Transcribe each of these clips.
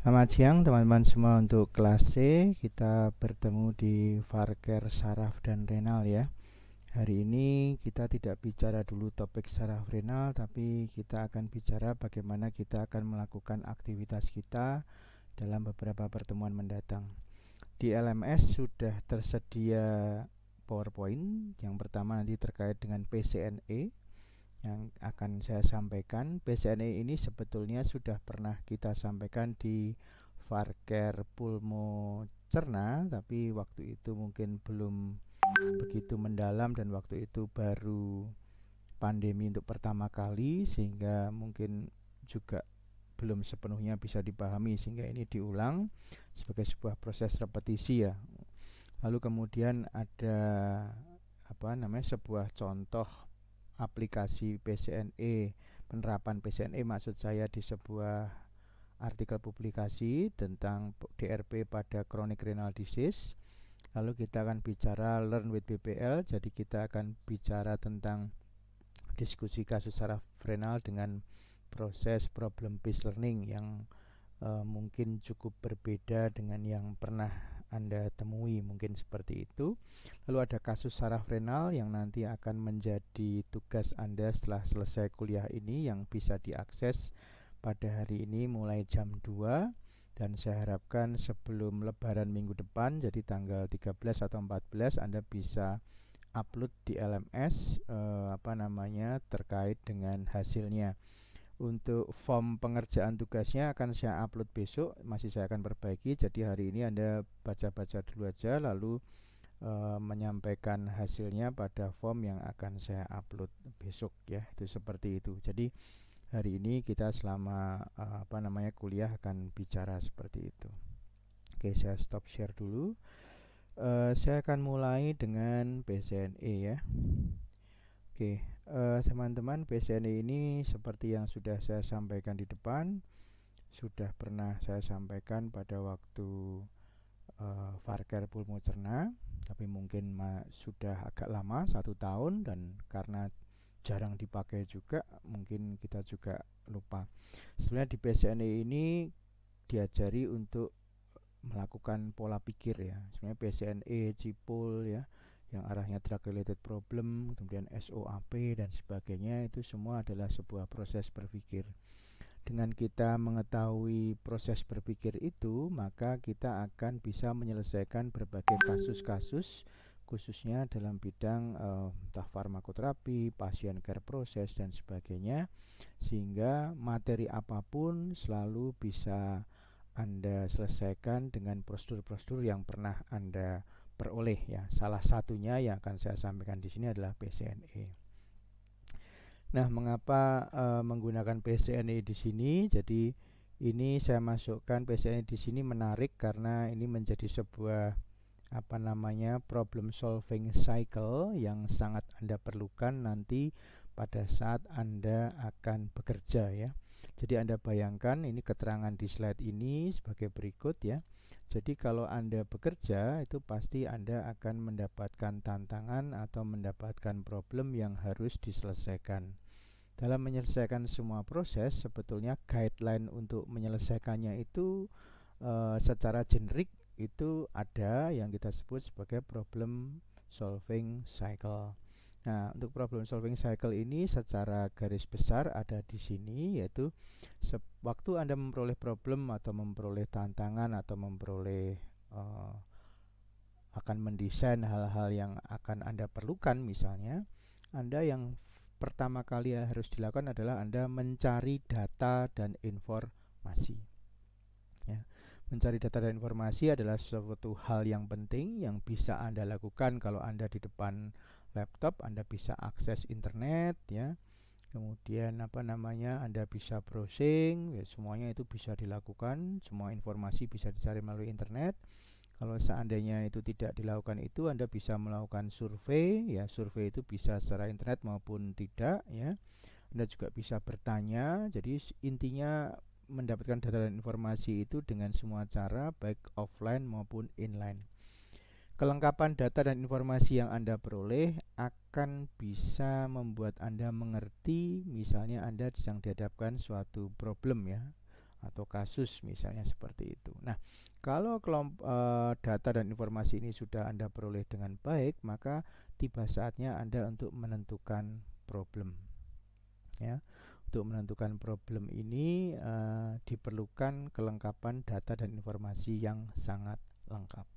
Selamat siang teman-teman semua. Untuk kelas C kita bertemu di Farker, Saraf, dan Renal ya. Hari ini kita tidak bicara dulu topik saraf renal, tapi kita akan bicara bagaimana kita akan melakukan aktivitas kita dalam beberapa pertemuan mendatang. Di LMS sudah tersedia PowerPoint. Yang pertama nanti terkait dengan PCNE yang akan saya sampaikan. PCNE ini sebetulnya sudah pernah kita sampaikan di Farker Pulmo Cerna, tapi waktu itu mungkin belum begitu mendalam dan waktu itu baru pandemi untuk pertama kali, sehingga mungkin juga belum sepenuhnya bisa dipahami, sehingga ini diulang sebagai sebuah proses repetisi ya. Lalu kemudian ada sebuah contoh aplikasi PCNE, penerapan PCNE maksud saya, di sebuah artikel publikasi tentang DRP pada chronic renal disease. Lalu kita akan bicara learn with BPL, jadi kita akan bicara tentang diskusi kasus saraf renal dengan proses problem based learning yang mungkin cukup berbeda dengan yang pernah Anda temui, mungkin seperti itu. Lalu ada kasus saraf renal yang nanti akan menjadi tugas Anda setelah selesai kuliah ini, yang bisa diakses pada hari ini mulai jam 2, dan saya harapkan sebelum lebaran minggu depan, jadi tanggal 13 atau 14, Anda bisa upload di LMS terkait dengan hasilnya. Untuk form pengerjaan tugasnya akan saya upload besok, masih saya akan perbaiki. Jadi hari ini Anda baca-baca dulu aja, lalu menyampaikan hasilnya pada form yang akan saya upload besok ya. Itu seperti itu. Jadi hari ini kita selama kuliah akan bicara seperti itu. Oke, saya stop share dulu. Saya akan mulai dengan PCNE ya. Oke, teman-teman, PCNE ini seperti yang sudah saya sampaikan di depan, sudah pernah saya sampaikan pada waktu Farker Pulmo Cerna, tapi mungkin sudah agak lama, 1 tahun, dan karena jarang dipakai juga, mungkin kita juga lupa. Sebenarnya di PCNE ini diajari untuk melakukan pola pikir ya. Sebenarnya PCNE, CIPOL ya, yang arahnya drug related problem, kemudian SOAP dan sebagainya, itu semua adalah sebuah proses berpikir. Dengan kita mengetahui proses berpikir itu, maka kita akan bisa menyelesaikan berbagai kasus-kasus, khususnya dalam bidang entah farmakoterapi, pasien care proses dan sebagainya, sehingga materi apapun selalu bisa Anda selesaikan dengan prosedur-prosedur yang pernah Anda peroleh ya. Salah satunya yang akan saya sampaikan di sini adalah PCNE. Nah, mengapa menggunakan PCNE di sini? Jadi ini saya masukkan PCNE di sini menarik karena ini menjadi sebuah problem solving cycle yang sangat Anda perlukan nanti pada saat Anda akan bekerja ya. Jadi Anda bayangkan ini keterangan di slide ini sebagai berikut ya. Jadi kalau Anda bekerja, itu pasti Anda akan mendapatkan tantangan atau mendapatkan problem yang harus diselesaikan. Dalam menyelesaikan semua proses, sebetulnya guideline untuk menyelesaikannya itu secara generik itu ada yang kita sebut sebagai problem solving cycle. Nah, untuk problem solving cycle ini secara garis besar ada di sini, yaitu waktu Anda memperoleh problem atau memperoleh tantangan atau memperoleh akan mendesain hal-hal yang akan Anda perlukan, misalnya Anda yang pertama kali harus dilakukan adalah Anda mencari data dan informasi ya. Mencari data dan informasi adalah suatu hal yang penting yang bisa Anda lakukan kalau Anda di depan laptop. Anda bisa akses internet ya. Kemudian Anda bisa browsing ya, semuanya itu bisa dilakukan. Semua informasi bisa dicari melalui internet. Kalau seandainya itu tidak dilakukan itu, Anda bisa melakukan survei ya. Survei itu bisa secara internet maupun tidak ya. Anda juga bisa bertanya. Jadi intinya mendapatkan data dan informasi itu dengan semua cara, baik offline maupun inline. Kelengkapan data dan informasi yang Anda peroleh akan bisa membuat Anda mengerti, misalnya Anda sedang dihadapkan suatu problem ya, atau kasus misalnya seperti itu. Nah, kalau data dan informasi ini sudah Anda peroleh dengan baik, maka tiba saatnya Anda untuk menentukan problem. Ya, untuk menentukan problem ini diperlukan kelengkapan data dan informasi yang sangat lengkap.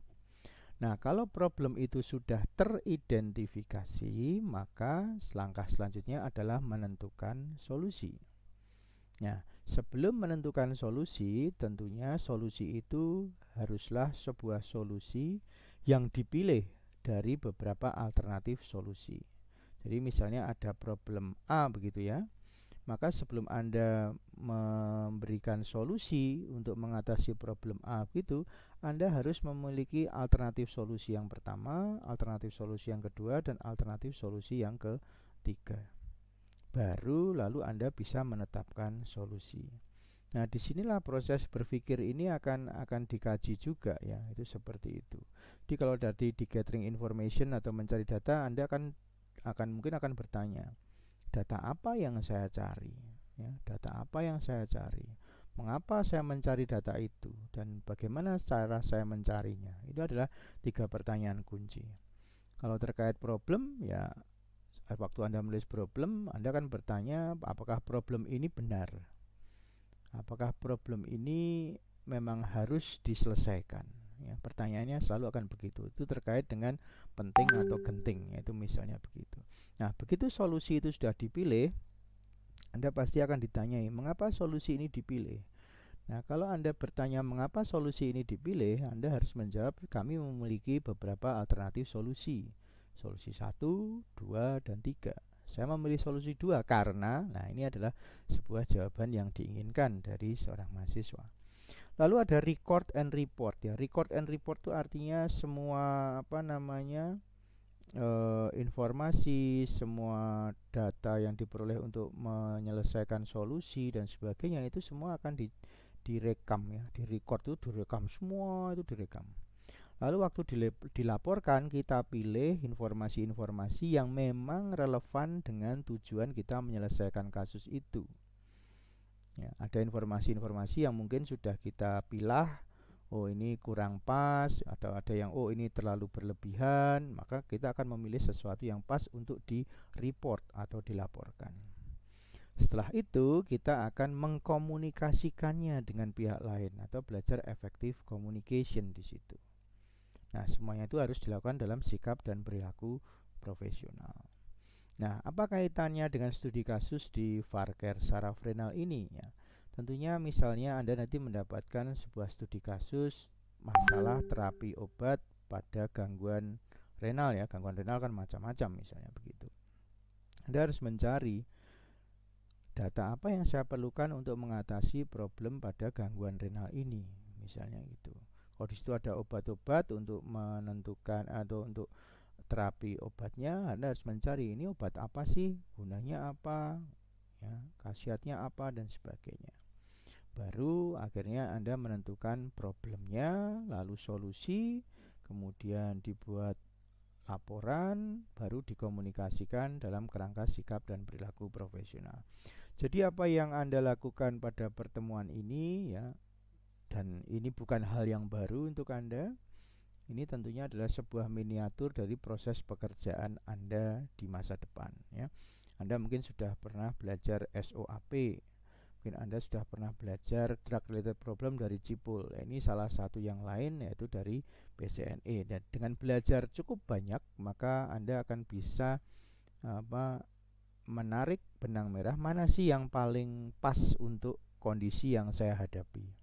Nah, kalau problem itu sudah teridentifikasi, maka langkah selanjutnya adalah menentukan solusi. Nah, sebelum menentukan solusi, tentunya solusi itu haruslah sebuah solusi yang dipilih dari beberapa alternatif solusi. Jadi misalnya ada problem A begitu ya, maka sebelum Anda memberikan solusi untuk mengatasi problem A begitu, Anda harus memiliki alternatif solusi yang pertama, alternatif solusi yang kedua, dan alternatif solusi yang ketiga. Baru lalu Anda bisa menetapkan solusi. Nah, disinilah proses berpikir ini akan dikaji juga ya, itu seperti itu. Jadi kalau dari di gathering information atau mencari data, Anda mungkin akan bertanya, data apa yang saya cari? Ya, data apa yang saya cari? Mengapa saya mencari data itu? Dan bagaimana cara saya mencarinya? Itu adalah 3 pertanyaan kunci. Kalau terkait problem, ya waktu Anda menulis problem, Anda akan bertanya apakah problem ini benar? Apakah problem ini memang harus diselesaikan? Ya, pertanyaannya selalu akan begitu. Itu terkait dengan penting atau genting, yaitu misalnya begitu. Nah, begitu solusi itu sudah dipilih, Anda pasti akan ditanyai, mengapa solusi ini dipilih? Nah, kalau Anda bertanya mengapa solusi ini dipilih, Anda harus menjawab, kami memiliki beberapa alternatif solusi. Solusi 1, 2, dan 3. Saya memilih solusi 2 karena, nah ini adalah sebuah jawaban yang diinginkan dari seorang mahasiswa. Lalu ada record and report ya. Record and report itu artinya semua informasi, semua data yang diperoleh untuk menyelesaikan solusi dan sebagainya itu semua akan direkam ya. Di record itu direkam, semua itu direkam. Lalu waktu dilaporkan, kita pilih informasi-informasi yang memang relevan dengan tujuan kita menyelesaikan kasus itu. Ya, ada informasi-informasi yang mungkin sudah kita pilah, oh ini kurang pas, atau ada yang oh ini terlalu berlebihan, maka kita akan memilih sesuatu yang pas untuk di-report atau dilaporkan. Setelah itu, kita akan mengkomunikasikannya dengan pihak lain atau belajar effective communication di situ. Nah, semuanya itu harus dilakukan dalam sikap dan perilaku profesional. Nah, apa kaitannya dengan studi kasus di Farker saraf renal ini? Ya, tentunya misalnya Anda nanti mendapatkan sebuah studi kasus masalah terapi obat pada gangguan renal ya. Gangguan renal kan macam-macam misalnya begitu. Anda harus mencari data apa yang saya perlukan untuk mengatasi problem pada gangguan renal ini, misalnya gitu. Kalau di situ ada obat-obat untuk menentukan atau untuk terapi obatnya, Anda harus mencari ini obat apa sih, gunanya apa, ya, khasiatnya apa dan sebagainya. Baru akhirnya Anda menentukan problemnya, lalu solusi, kemudian dibuat laporan, baru dikomunikasikan dalam kerangka sikap dan perilaku profesional. Jadi apa yang Anda lakukan pada pertemuan ini ya, dan ini bukan hal yang baru untuk Anda. Ini tentunya adalah sebuah miniatur dari proses pekerjaan Anda di masa depan ya. Anda mungkin sudah pernah belajar SOAP. Mungkin Anda sudah pernah belajar drug related problem dari Cipul. Ini salah satu yang lain yaitu dari PCNE. Dan dengan belajar cukup banyak, maka Anda akan bisa menarik benang merah mana sih yang paling pas untuk kondisi yang saya hadapi.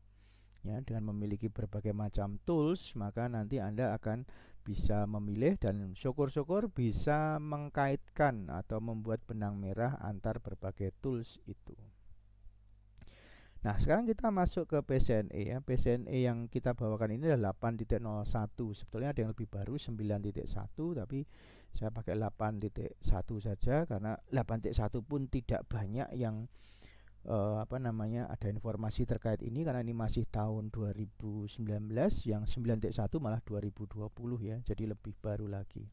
Ya, dengan memiliki berbagai macam tools, maka nanti Anda akan bisa memilih dan syukur-syukur bisa mengkaitkan atau membuat benang merah antar berbagai tools itu. Nah, sekarang kita masuk ke PCNE ya. PCNE yang kita bawakan ini adalah 8.01. Sebetulnya ada yang lebih baru 9.1, tapi saya pakai 8.1 saja karena 8.1 pun tidak banyak yang ada informasi terkait ini karena ini masih tahun 2019, yang 9.1 malah 2020 ya, jadi lebih baru lagi.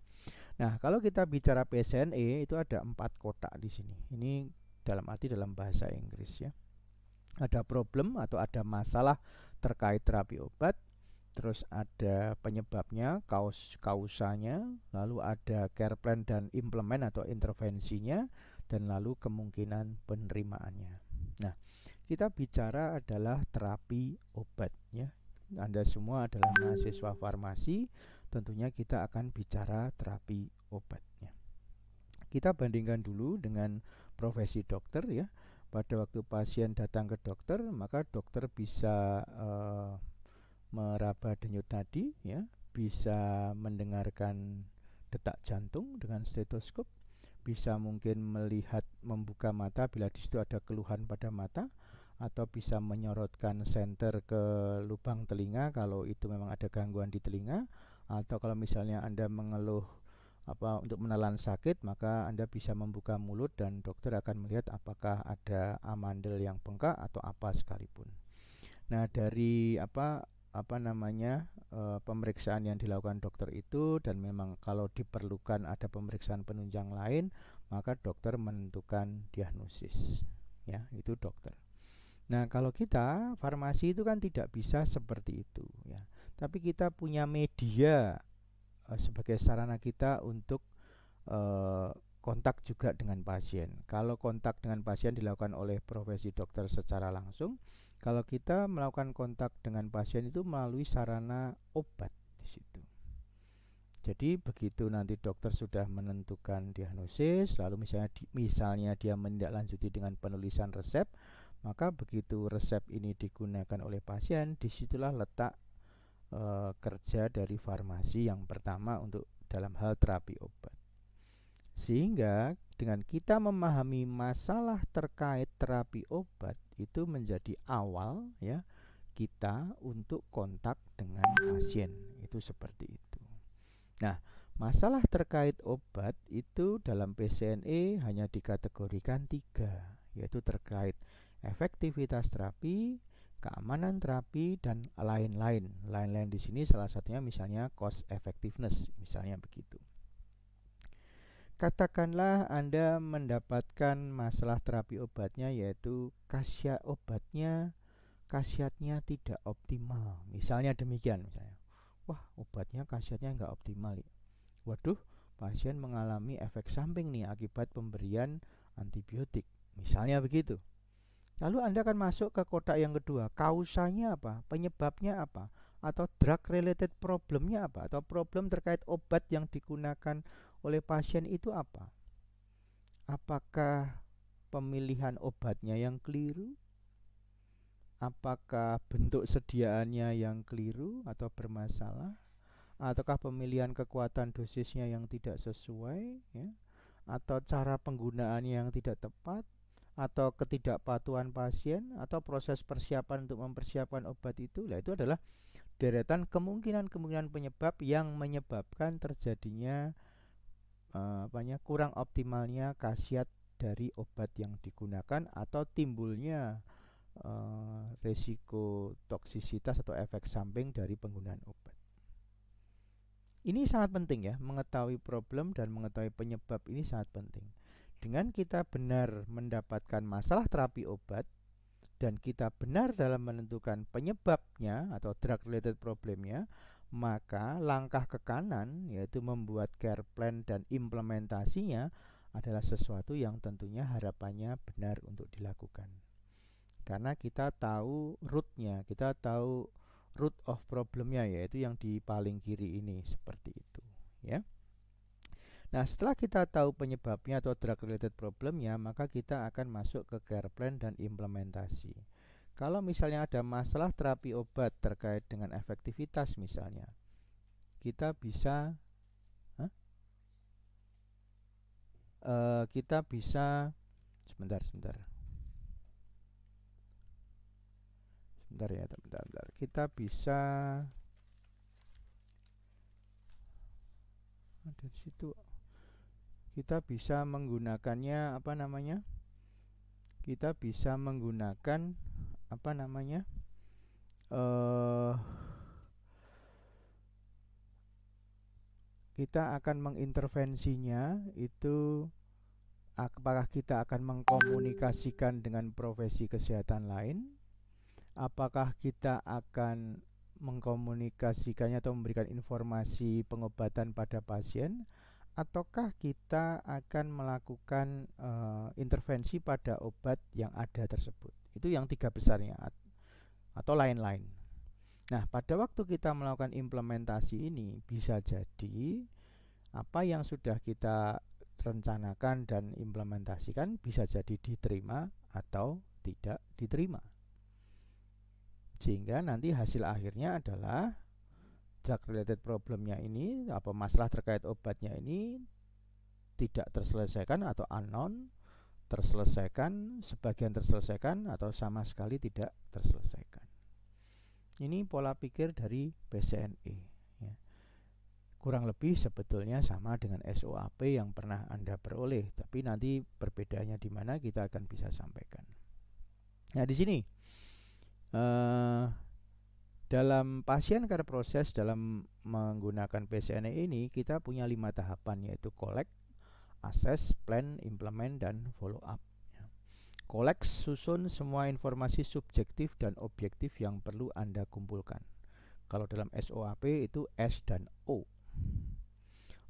Nah, kalau kita bicara PCNE itu ada 4 kotak di sini. Ini dalam arti dalam bahasa Inggris ya. Ada problem atau ada masalah terkait terapi obat, terus ada penyebabnya, kausanya, lalu ada care plan dan implement atau intervensinya, dan lalu kemungkinan penerimaannya. Nah, kita bicara adalah terapi obat ya. Anda semua adalah mahasiswa farmasi, tentunya kita akan bicara terapi obatnya. Kita bandingkan dulu dengan profesi dokter ya. Pada waktu pasien datang ke dokter, maka dokter bisa meraba denyut nadi ya, bisa mendengarkan detak jantung dengan stetoskop, bisa mungkin melihat membuka mata bila di situ ada keluhan pada mata, atau bisa menyorotkan senter ke lubang telinga kalau itu memang ada gangguan di telinga, atau kalau misalnya Anda mengeluh untuk menelan sakit, maka Anda bisa membuka mulut dan dokter akan melihat apakah ada amandel yang bengkak atau apa sekalipun. Nah, dari pemeriksaan yang dilakukan dokter itu, dan memang kalau diperlukan ada pemeriksaan penunjang lain, maka dokter menentukan diagnosis. Ya, itu dokter. Nah, kalau kita farmasi itu kan tidak bisa seperti itu ya. Tapi kita punya media sebagai sarana kita untuk kontak juga dengan pasien. Kalau kontak dengan pasien dilakukan oleh profesi dokter secara langsung, kalau kita melakukan kontak dengan pasien itu melalui sarana obat di situ. Jadi begitu nanti dokter sudah menentukan diagnosis, lalu misalnya dia menindaklanjuti dengan penulisan resep, maka begitu resep ini digunakan oleh pasien, disitulah letak kerja dari farmasi yang pertama untuk dalam hal terapi obat. Sehingga dengan kita memahami masalah terkait terapi obat itu menjadi awal ya kita untuk kontak dengan pasien. Itu seperti itu. Nah, masalah terkait obat itu dalam PCNE hanya dikategorikan 3, yaitu terkait efektivitas terapi, keamanan terapi, dan lain-lain. Lain-lain di sini salah satunya misalnya cost effectiveness, misalnya begitu. Katakanlah Anda mendapatkan masalah terapi obatnya, yaitu khasiatnya tidak optimal. Misalnya demikian, misalnya. Wah, obatnya khasiatnya nggak optimal. Waduh, pasien mengalami efek samping nih akibat pemberian antibiotik. Misalnya begitu. Lalu Anda akan masuk ke kotak yang kedua. Kausanya apa? Penyebabnya apa? Atau drug related problemnya apa? Atau problem terkait obat yang digunakan oleh pasien itu apa? Apakah pemilihan obatnya yang keliru? Apakah bentuk sediaannya yang keliru atau bermasalah? Ataukah pemilihan kekuatan dosisnya yang tidak sesuai ya? Atau cara penggunaannya yang tidak tepat? Atau ketidakpatuhan pasien, atau proses persiapan untuk mempersiapkan obat itu. Nah, itu adalah deretan kemungkinan penyebab yang menyebabkan terjadinya kurang optimalnya khasiat dari obat yang digunakan, atau timbulnya resiko toksisitas atau efek samping dari penggunaan obat. Ini sangat penting ya, mengetahui problem dan mengetahui penyebab ini sangat penting. Dengan kita benar mendapatkan masalah terapi obat dan kita benar dalam menentukan penyebabnya atau drug related problemnya, maka langkah ke kanan yaitu membuat care plan dan implementasinya adalah sesuatu yang tentunya harapannya benar untuk dilakukan. Karena kita tahu rootnya, kita tahu root of problemnya, yaitu yang di paling kiri ini, seperti itu ya. Nah, setelah kita tahu penyebabnya atau drug related problemnya, maka kita akan masuk ke care plan dan implementasi. Kalau misalnya ada masalah terapi obat terkait dengan efektivitas misalnya, kita bisa sebentar ya, bentar. Kita bisa ada di situ. Kita bisa menggunakannya Kita bisa menggunakan kita akan mengintervensinya itu apakah kita akan mengkomunikasikan dengan profesi kesehatan lain? Apakah kita akan mengkomunikasikannya atau memberikan informasi pengobatan pada pasien? Ataukah kita akan melakukan intervensi pada obat yang ada tersebut? Itu yang 3 besarnya, atau lain-lain. Nah, pada waktu kita melakukan implementasi ini, bisa jadi apa yang sudah kita rencanakan dan implementasikan bisa jadi diterima atau tidak diterima. Sehingga nanti hasil akhirnya adalah drug related problemnya ini, apa masalah terkait obatnya ini tidak terselesaikan atau unknown, terselesaikan, sebagian terselesaikan, atau sama sekali tidak terselesaikan. Ini pola pikir dari PCNE ya. Kurang lebih sebetulnya sama dengan SOAP yang pernah Anda peroleh, tapi nanti perbedaannya di mana kita akan bisa sampaikan. Nah, di sini dalam pasien care proses dalam menggunakan PCNE ini kita punya 5 tahapan, yaitu collect, assess, plan, implement, dan follow up. Collect, susun semua informasi subjektif dan objektif yang perlu Anda kumpulkan. Kalau dalam SOAP itu S dan O.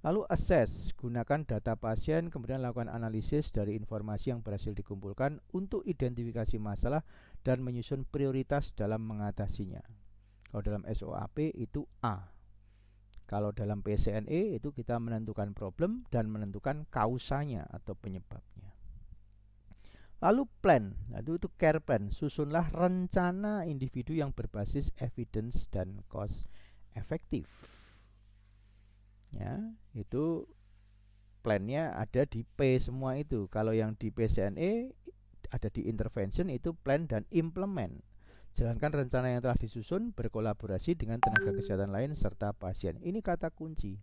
Lalu assess, gunakan data pasien kemudian lakukan analisis dari informasi yang berhasil dikumpulkan untuk identifikasi masalah dan menyusun prioritas dalam mengatasinya. Kalau dalam SOAP itu A. Kalau dalam PCNE itu kita menentukan problem dan menentukan kausanya atau penyebabnya. Lalu plan, itu care plan, susunlah rencana individu yang berbasis evidence dan cost efektif. Ya, itu plannya ada di P semua itu. Kalau yang di PCNE ada di intervention itu plan dan implement. Jalankan rencana yang telah disusun, berkolaborasi dengan tenaga kesehatan lain serta pasien. Ini kata kunci.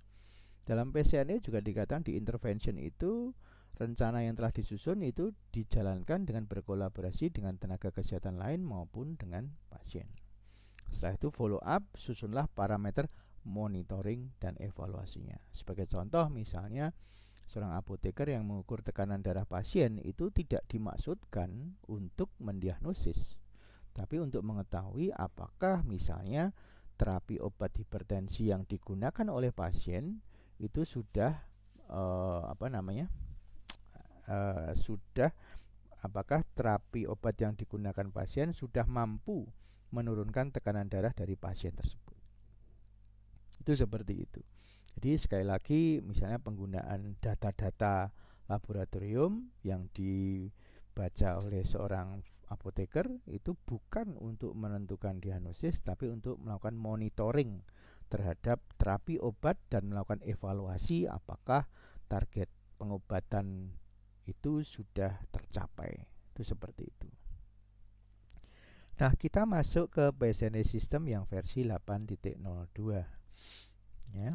Dalam PCNE juga dikatakan di intervention itu rencana yang telah disusun itu dijalankan dengan berkolaborasi dengan tenaga kesehatan lain maupun dengan pasien. Setelah itu follow up, susunlah parameter monitoring dan evaluasinya. Sebagai contoh misalnya seorang apoteker yang mengukur tekanan darah pasien itu tidak dimaksudkan untuk mendiagnosis, tapi untuk mengetahui apakah misalnya terapi obat hipertensi yang digunakan oleh pasien itu sudah apakah terapi obat yang digunakan pasien sudah mampu menurunkan tekanan darah dari pasien tersebut. Itu seperti itu. Jadi sekali lagi misalnya penggunaan data-data laboratorium yang dibaca oleh seorang apoteker itu bukan untuk menentukan diagnosis, tapi untuk melakukan monitoring terhadap terapi obat dan melakukan evaluasi apakah target pengobatan itu sudah tercapai. Itu seperti itu. Nah, kita masuk ke PCNE System yang versi 8.02 ya.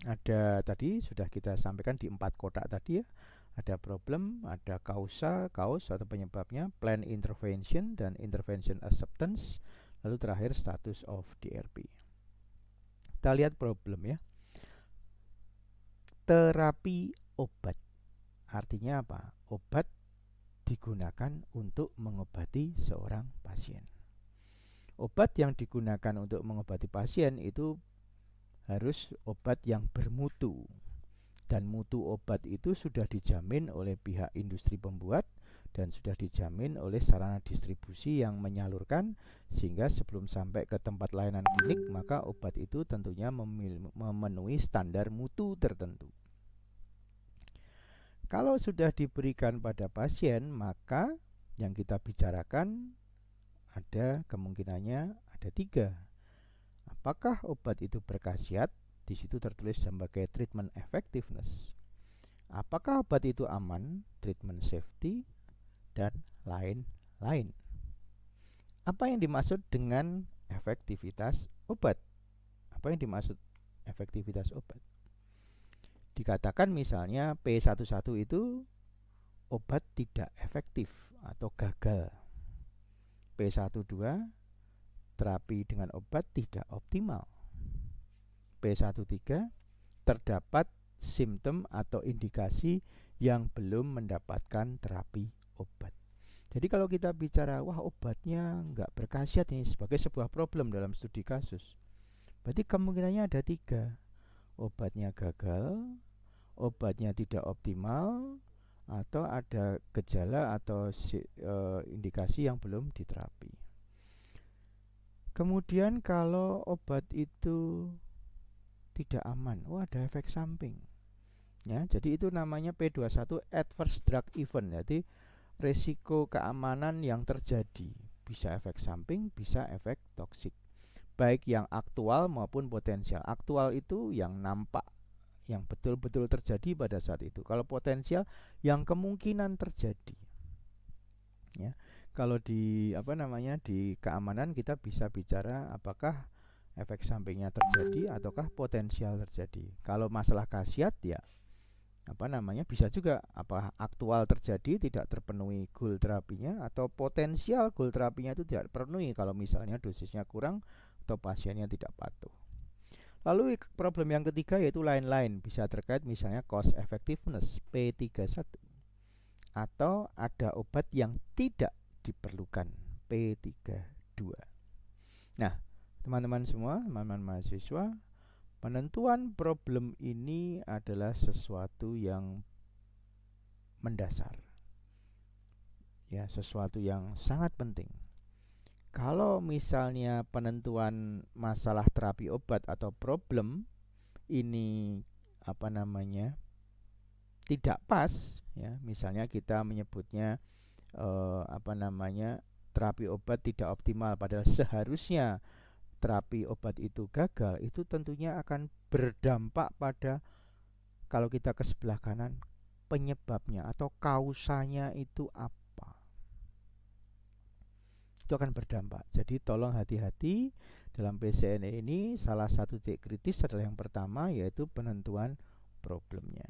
Ada tadi sudah kita sampaikan di 4 kotak tadi ya. Ada problem, ada kaus atau penyebabnya, plan intervention dan intervention acceptance, lalu terakhir status of DRP. Kita lihat problem ya. Terapi obat. Artinya apa? Obat digunakan untuk mengobati seorang pasien. Obat yang digunakan untuk mengobati pasien itu harus obat yang bermutu. Dan mutu obat itu sudah dijamin oleh pihak industri pembuat dan sudah dijamin oleh sarana distribusi yang menyalurkan, sehingga sebelum sampai ke tempat layanan klinik maka obat itu tentunya memenuhi standar mutu tertentu. Kalau sudah diberikan pada pasien, maka yang kita bicarakan ada kemungkinannya ada 3. Apakah obat itu berkhasiat? Di situ tertulis sebagai treatment effectiveness. Apakah obat itu aman? Treatment safety dan lain-lain. Apa yang dimaksud dengan efektivitas obat? Apa yang dimaksud efektivitas obat? Dikatakan misalnya P11 itu obat tidak efektif atau gagal. P12 terapi dengan obat tidak optimal. P13 terdapat simptom atau indikasi yang belum mendapatkan terapi obat. Jadi kalau kita bicara, wah obatnya nggak berkhasiat ini sebagai sebuah problem dalam studi kasus, berarti kemungkinannya ada 3. Obatnya gagal, obatnya tidak optimal, atau ada gejala atau indikasi yang belum diterapi. Kemudian kalau obat itu tidak aman, ada efek samping. Ya, jadi itu namanya P21 adverse drug event. Jadi resiko keamanan yang terjadi, bisa efek samping, bisa efek toksik. Baik yang aktual maupun potensial. Aktual itu yang nampak, yang betul-betul terjadi pada saat itu. Kalau potensial yang kemungkinan terjadi. Ya. Kalau di di keamanan kita bisa bicara apakah efek sampingnya terjadi ataukah potensial terjadi. Kalau masalah khasiat ya bisa juga aktual terjadi tidak terpenuhi goal terapinya, atau potensial goal terapinya itu tidak terpenuhi kalau misalnya dosisnya kurang atau pasiennya tidak patuh. Lalu problem yang ketiga yaitu lain-lain, bisa terkait misalnya cost effectiveness P31, atau ada obat yang tidak diperlukan P32. Nah, teman-teman semua, teman-teman mahasiswa, penentuan problem ini adalah sesuatu yang mendasar. Ya, sesuatu yang sangat penting. Kalau misalnya penentuan masalah terapi obat atau problem ini tidak pas, ya, misalnya kita menyebutnya terapi obat tidak optimal, padahal seharusnya terapi obat itu gagal, itu tentunya akan berdampak pada, kalau kita ke sebelah kanan, penyebabnya atau kausanya itu apa. Itu akan berdampak. Jadi tolong hati-hati dalam PCNE ini. Salah satu titik kritis adalah yang pertama, yaitu penentuan problemnya.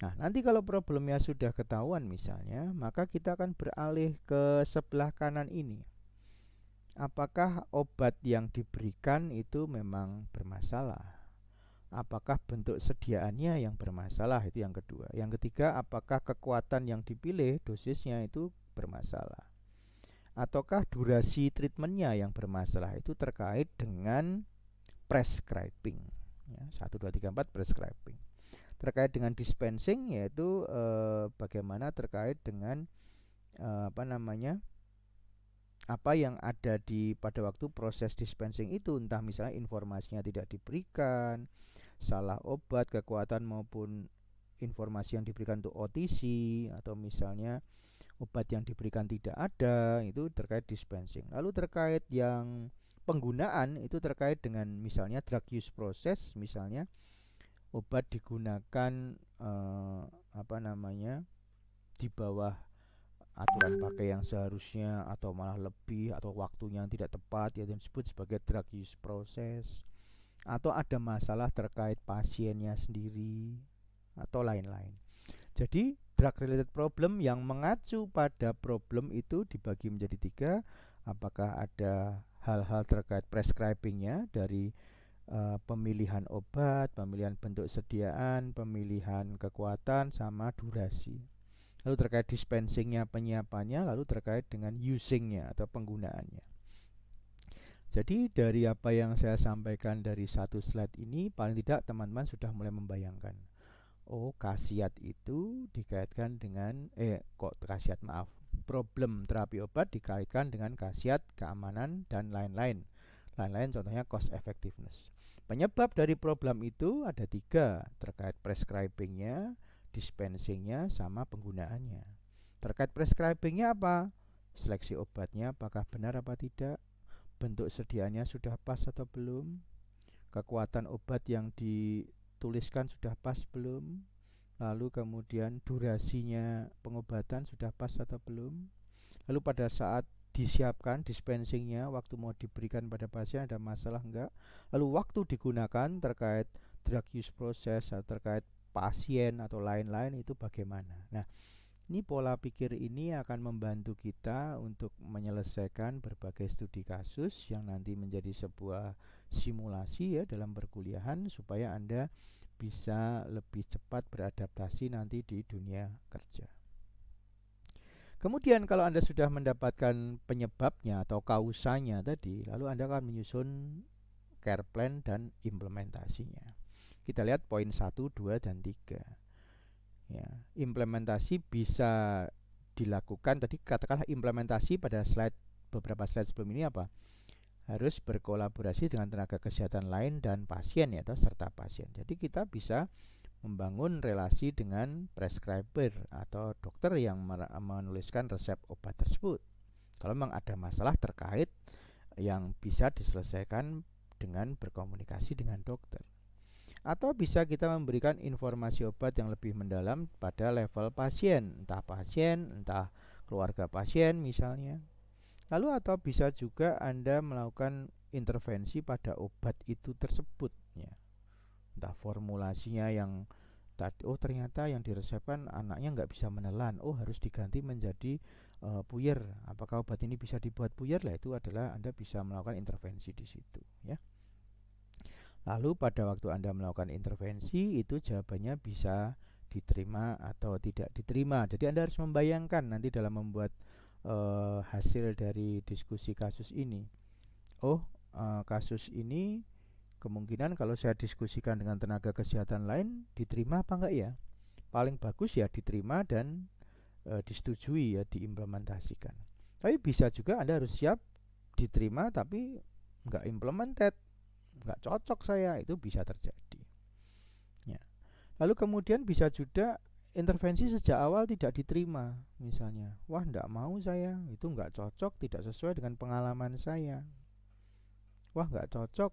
Nah, nanti kalau problemnya sudah ketahuan misalnya, maka kita akan beralih ke sebelah kanan ini. Apakah obat yang diberikan itu memang bermasalah? Apakah bentuk sediaannya yang bermasalah? Itu yang kedua. Yang ketiga, apakah kekuatan yang dipilih dosisnya itu bermasalah? Ataukah durasi treatmentnya yang bermasalah? Itu terkait dengan prescribing. Ya, 1, 2, 3, 4 prescribing. Terkait dengan dispensing, yaitu bagaimana terkait dengan apa yang ada pada waktu proses dispensing itu, entah misalnya informasinya tidak diberikan, salah obat, kekuatan maupun informasi yang diberikan untuk OTC, atau misalnya obat yang diberikan tidak ada, itu terkait dispensing. Lalu terkait yang penggunaan, itu terkait dengan misalnya drug use process, misalnya obat digunakan di bawah aturan pakai yang seharusnya, atau malah lebih, atau waktunya yang tidak tepat, yang disebut sebagai drug use process, atau ada masalah terkait pasiennya sendiri, atau lain-lain. Jadi drug related problem yang mengacu pada problem itu dibagi menjadi 3. Apakah ada hal-hal terkait prescribingnya, dari pemilihan obat, pemilihan bentuk sediaan, pemilihan kekuatan, sama durasi. Lalu terkait dispensingnya, penyiapannya, lalu terkait dengan usingnya atau penggunaannya. Jadi dari apa yang saya sampaikan dari satu slide ini, paling tidak teman-teman sudah mulai membayangkan, khasiat itu dikaitkan dengan problem terapi obat dikaitkan dengan khasiat, keamanan, dan lain-lain. Lain-lain contohnya cost effectiveness. Penyebab dari problem itu ada 3, terkait prescribingnya, dispensingnya, sama penggunaannya. Terkait prescribingnya apa? Seleksi obatnya apakah benar apa tidak, bentuk sediaannya sudah pas atau belum, kekuatan obat yang dituliskan sudah pas belum, lalu kemudian durasinya pengobatan sudah pas atau belum, lalu pada saat disiapkan dispensingnya, waktu mau diberikan pada pasien ada masalah enggak, lalu waktu digunakan terkait drug use process atau terkait pasien atau lain-lain itu bagaimana. Nah, ini pola pikir ini akan membantu kita untuk menyelesaikan berbagai studi kasus yang nanti menjadi sebuah simulasi ya dalam perkuliahan, supaya Anda bisa lebih cepat beradaptasi nanti di dunia kerja. Kemudian kalau Anda sudah mendapatkan penyebabnya atau kausanya tadi, lalu Anda akan menyusun care plan dan implementasinya. Kita lihat poin 1, 2, dan 3. Ya, implementasi bisa dilakukan, tadi katakanlah implementasi pada beberapa slide sebelum ini apa? Harus berkolaborasi dengan tenaga kesehatan lain dan pasien ya, atau serta pasien. Jadi kita bisa membangun relasi dengan prescriber atau dokter yang menuliskan resep obat tersebut. Kalau memang ada masalah terkait yang bisa diselesaikan dengan berkomunikasi dengan dokter. Atau bisa kita memberikan informasi obat yang lebih mendalam pada level pasien, entah keluarga pasien misalnya. Lalu atau bisa juga Anda melakukan intervensi pada obat itu tersebut ya. Entah formulasinya yang ternyata yang diresepkan anaknya nggak bisa menelan, harus diganti menjadi puyer. Apakah obat ini bisa dibuat puyer? Lah itu adalah Anda bisa melakukan intervensi di situ ya. Lalu pada waktu Anda melakukan intervensi itu jawabannya bisa diterima atau tidak diterima. Jadi Anda harus membayangkan nanti dalam membuat hasil dari diskusi kasus ini. Kasus ini kemungkinan kalau saya diskusikan dengan tenaga kesehatan lain diterima apa enggak ya? Paling bagus ya diterima dan disetujui ya, diimplementasikan. Tapi bisa juga Anda harus siap diterima tapi enggak implemented, enggak cocok saya, itu bisa terjadi. Ya. Lalu kemudian bisa juga intervensi sejak awal tidak diterima, misalnya, wah enggak mau saya, itu enggak cocok, tidak sesuai dengan pengalaman saya. Wah enggak cocok,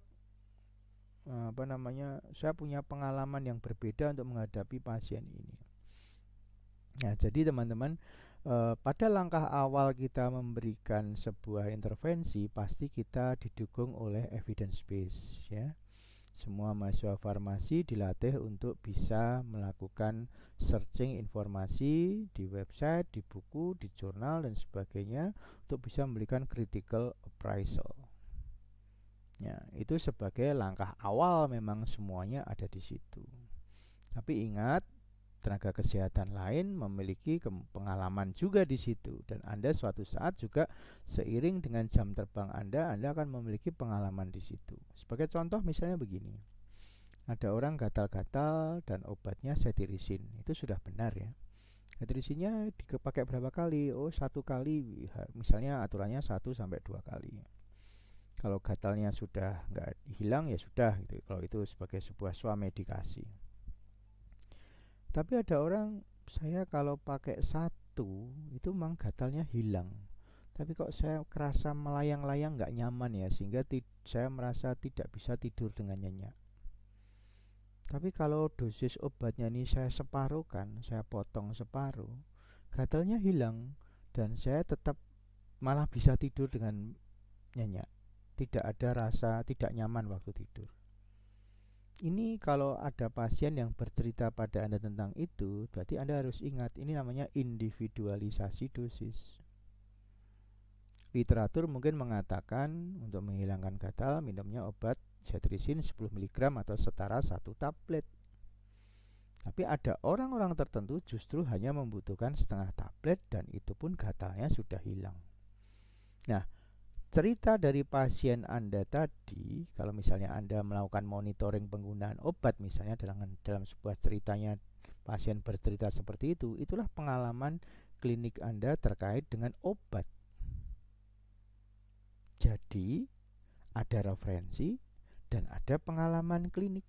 saya punya pengalaman yang berbeda untuk menghadapi pasien ini. Nah, jadi teman-teman, pada langkah awal kita memberikan sebuah intervensi pasti kita didukung oleh evidence base ya. Semua mahasiswa farmasi dilatih untuk bisa melakukan searching informasi di website, di buku, di jurnal dan sebagainya untuk bisa memberikan critical appraisal. Ya, itu sebagai langkah awal, memang semuanya ada di situ. Tapi ingat, tenaga kesehatan lain memiliki pengalaman juga di situ, dan Anda suatu saat juga seiring dengan jam terbang Anda akan memiliki pengalaman di situ. Sebagai contoh misalnya begini. Ada orang gatal-gatal dan obatnya cetirizine. Itu sudah benar ya. Cetirizine-nya dipakai berapa kali? 1 kali, misalnya aturannya 1 sampai 2 kali. Kalau gatalnya sudah nggak hilang ya sudah gitu. Kalau itu sebagai sebuah swamedikasi. Tapi ada orang, saya kalau pakai 1 itu memang gatalnya hilang. Tapi kok saya kerasa melayang-layang nggak nyaman ya, sehingga saya merasa tidak bisa tidur dengan nyenyak. Tapi kalau dosis obatnya ini saya separuhkan, saya potong separuh, gatalnya hilang dan saya tetap malah bisa tidur dengan nyenyak. Tidak ada rasa tidak nyaman waktu tidur. Ini kalau ada pasien yang bercerita pada Anda tentang itu, berarti Anda harus ingat, ini namanya individualisasi dosis. Literatur mungkin mengatakan untuk menghilangkan gatal minumnya obat cetirizine 10 mg atau setara 1 tablet. Tapi ada orang-orang tertentu justru hanya membutuhkan setengah tablet dan itu pun gatalnya sudah hilang. Nah, cerita dari pasien Anda tadi, kalau misalnya Anda melakukan monitoring penggunaan obat, misalnya dalam sebuah ceritanya pasien bercerita seperti itu, itulah pengalaman klinik Anda terkait dengan obat. Jadi, ada referensi dan ada pengalaman klinik.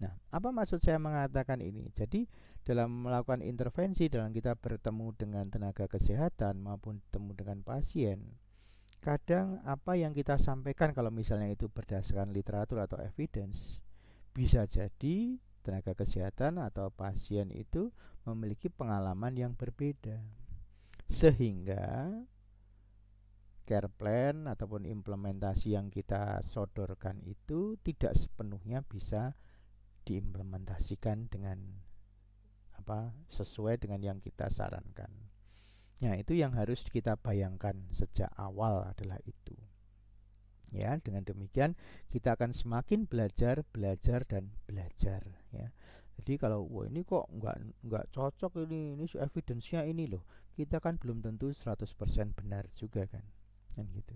Nah, apa maksud saya mengatakan ini? Jadi, dalam melakukan intervensi, dalam kita bertemu dengan tenaga kesehatan maupun bertemu dengan pasien, kadang apa yang kita sampaikan kalau misalnya itu berdasarkan literatur atau evidence, bisa jadi tenaga kesehatan atau pasien itu memiliki pengalaman yang berbeda, sehingga care plan ataupun implementasi yang kita sodorkan itu tidak sepenuhnya bisa diimplementasikan dengan sesuai dengan yang kita sarankan. Nah, itu yang harus kita bayangkan sejak awal adalah itu. Ya, dengan demikian kita akan semakin belajar, belajar dan belajar ya. Jadi kalau wah ini kok nggak cocok ini evidence-nya ini loh. Kita kan belum tentu 100% benar juga kan. Kan gitu.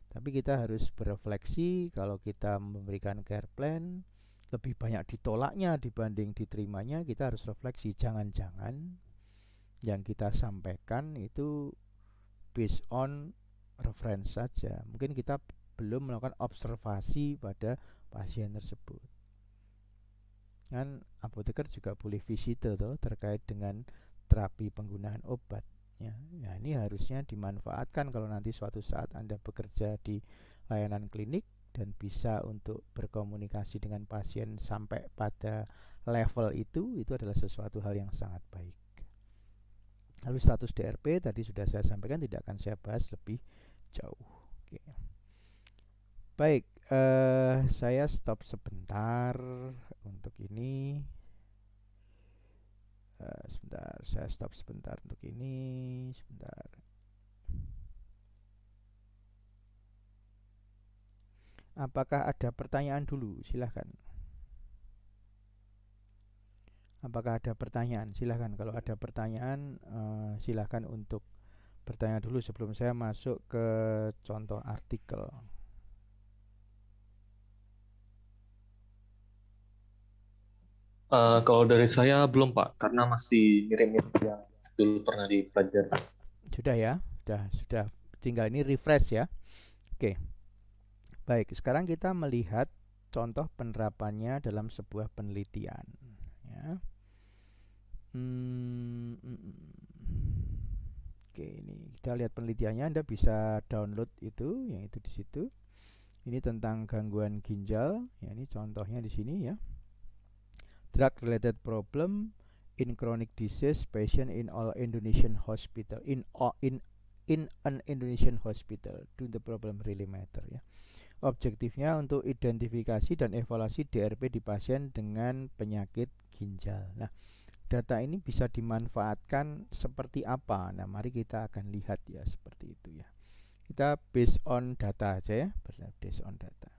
Tapi kita harus berefleksi kalau kita memberikan care plan lebih banyak ditolaknya dibanding diterimanya, kita harus refleksi jangan-jangan yang kita sampaikan itu based on reference saja. Mungkin kita belum melakukan observasi pada pasien tersebut. Kan apoteker juga boleh visite toh terkait dengan terapi penggunaan obat. Ya, nah ini harusnya dimanfaatkan kalau nanti suatu saat Anda bekerja di layanan klinik dan bisa untuk berkomunikasi dengan pasien sampai pada level itu adalah sesuatu hal yang sangat baik. Lalu status DRP tadi sudah saya sampaikan, tidak akan saya bahas lebih jauh. Oke. Baik, saya stop sebentar untuk ini. Sebentar, saya stop sebentar untuk ini. Sebentar. Apakah ada pertanyaan dulu? Silahkan. Apakah ada pertanyaan? Silahkan. Kalau ada pertanyaan, silahkan untuk bertanya dulu sebelum saya masuk ke contoh artikel. Kalau dari saya belum Pak, karena masih mirip-mirip yang dulu pernah dipelajari. Sudah ya? Sudah. Tinggal ini refresh ya. Oke. Baik, sekarang kita melihat contoh penerapannya dalam sebuah penelitian. Ya. Oke, ini kita lihat penelitiannya. Anda bisa download itu, yang itu di situ. Ini tentang gangguan ginjal. Ya, ini contohnya di sini ya. Drug related problem in chronic disease patient in all Indonesian hospital in an Indonesian hospital. Do the problem really matter ya. Objektifnya untuk identifikasi dan evaluasi DRP di pasien dengan penyakit ginjal. Nah, data ini bisa dimanfaatkan seperti apa? Nah, mari kita akan lihat ya seperti itu ya. Kita based on data aja ya, based on data.